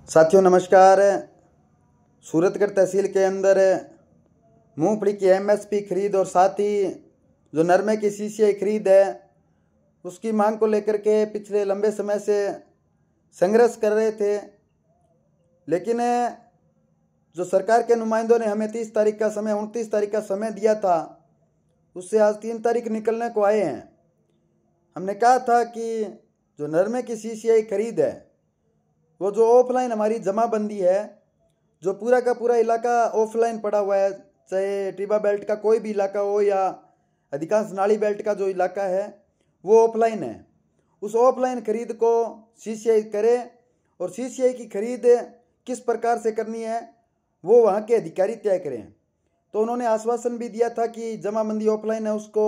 साथियों नमस्कार। सूरतगढ़ तहसील के अंदर मूंगफली की एमएसपी खरीद और साथ ही जो नरमे की सीसीआई खरीद है उसकी मांग को लेकर के पिछले लंबे समय से संघर्ष कर रहे थे, लेकिन जो सरकार के नुमाइंदों ने हमें 29 तारीख का समय दिया था, उससे आज 3 तारीख निकलने को आए हैं। हमने कहा था कि जो नरमे की सीसीआई खरीद है वो जो ऑफलाइन हमारी जमाबंदी है, जो पूरा का पूरा इलाका ऑफलाइन पड़ा हुआ है, चाहे टिबा बेल्ट का कोई भी इलाका हो या अधिकांश नाली बेल्ट का जो इलाका है वो ऑफलाइन है। उस ऑफलाइन खरीद को सीसीआई करे और सीसीआई की खरीद किस प्रकार से करनी है वो वहाँ के अधिकारी तय करें। तो उन्होंने आश्वासन भी दिया था कि जमाबंदी ऑफलाइन है उसको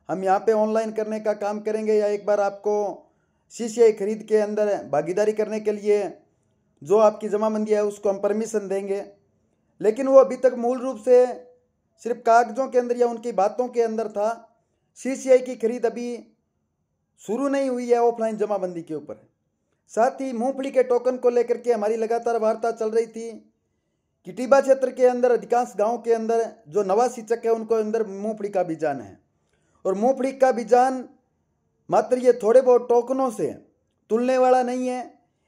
हम यहाँ पे ऑनलाइन करने का काम करेंगे, या एक बार आपको सीसीआई खरीद के अंदर भागीदारी करने के लिए जो आपकी जमाबंदी है उसको हम परमिशन देंगे। लेकिन वो अभी तक मूल रूप से सिर्फ कागजों के अंदर या उनकी बातों के अंदर था। सीसीआई की खरीद अभी शुरू नहीं हुई है ऑफलाइन जमाबंदी के ऊपर। साथ ही मूंगफली के टोकन को लेकर के हमारी लगातार वार्ता चल रही थी कि टिबा क्षेत्र के अंदर अधिकांश गाँव के अंदर जो नवासी चक है उनको अंदर मूंगफली का बीजान है, और मूंगफली का बीजान मात्र ये थोड़े बहुत टोकनों से तुलने वाला नहीं है।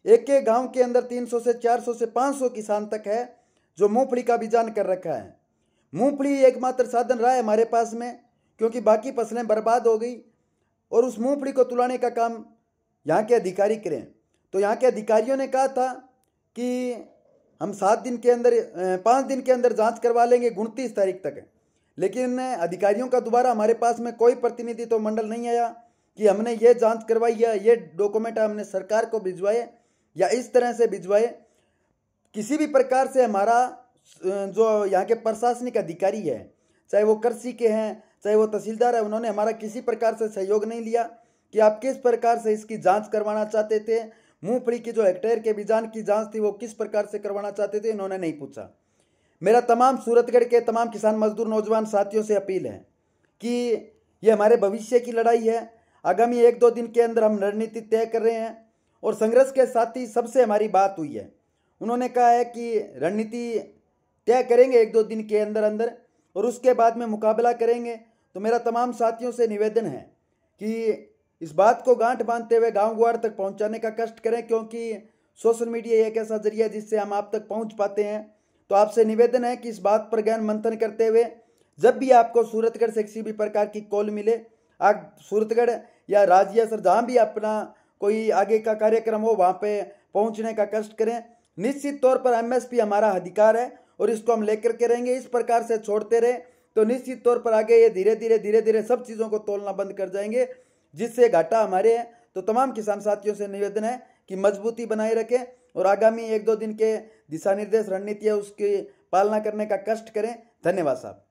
एक एक गांव के अंदर 300 से 400 से 500 किसान तक है जो मूंगफली का बीजान कर रखा है। मूंगफली एकमात्र साधन रहा है हमारे पास में, क्योंकि बाकी फसलें बर्बाद हो गई, और उस मूंगफली को तुलाने का काम यहाँ के अधिकारी करें। तो यहाँ के अधिकारियों ने कहा था कि हम 5 दिन के अंदर जाँच करवा लेंगे 29 तारीख तक, लेकिन अधिकारियों का दोबारा हमारे पास में कोई प्रतिनिधि तो मंडल नहीं आया कि हमने ये जांच करवाई या ये डॉक्यूमेंट हमने सरकार को भिजवाए या इस तरह से भिजवाए। किसी भी प्रकार से हमारा जो यहाँ के प्रशासनिक अधिकारी है, चाहे वो कृषि के हैं चाहे वो तहसीलदार है, उन्होंने हमारा किसी प्रकार से सहयोग नहीं लिया कि आप किस प्रकार से इसकी जांच करवाना चाहते थे। मूंगफली की जो हेक्टेयर के बीजान की जांच थी वो किस प्रकार से करवाना चाहते थे, इन्होंने नहीं पूछा। मेरा तमाम सूरतगढ़ के तमाम किसान मजदूर नौजवान साथियों से अपील है कि ये हमारे भविष्य की लड़ाई है। आगामी 1-2 दिन के अंदर हम रणनीति तय कर रहे हैं, और संघर्ष के साथ ही सबसे हमारी बात हुई है। उन्होंने कहा है कि रणनीति तय करेंगे 1-2 दिन के अंदर अंदर और उसके बाद में मुकाबला करेंगे। तो मेरा तमाम साथियों से निवेदन है कि इस बात को गांठ बांधते हुए गांव ग्वार तक पहुंचाने का कष्ट करें, क्योंकि सोशल मीडिया एक ऐसा जरिया है जिससे हम आप तक पहुंच पाते हैं। तो आपसे निवेदन है कि इस बात पर गहन मंथन करते हुए जब भी आपको सूरतगढ़ से किसी भी प्रकार की कॉल मिले, आप सूरतगढ़ या राज्य सर जहाँ भी अपना कोई आगे का कार्यक्रम हो वहाँ पे पहुँचने का कष्ट करें। निश्चित तौर पर एमएसपी हमारा अधिकार है और इसको हम लेकर के रहेंगे। इस प्रकार से छोड़ते रहे तो निश्चित तौर पर आगे ये धीरे धीरे सब चीज़ों को तोलना बंद कर जाएंगे, जिससे घाटा हमारे है। तो तमाम किसान साथियों से निवेदन है कि मजबूती बनाए रखें और आगामी 1-2 दिन के दिशा निर्देश रणनीति है उसकी पालना करने का कष्ट करें। धन्यवाद साहब।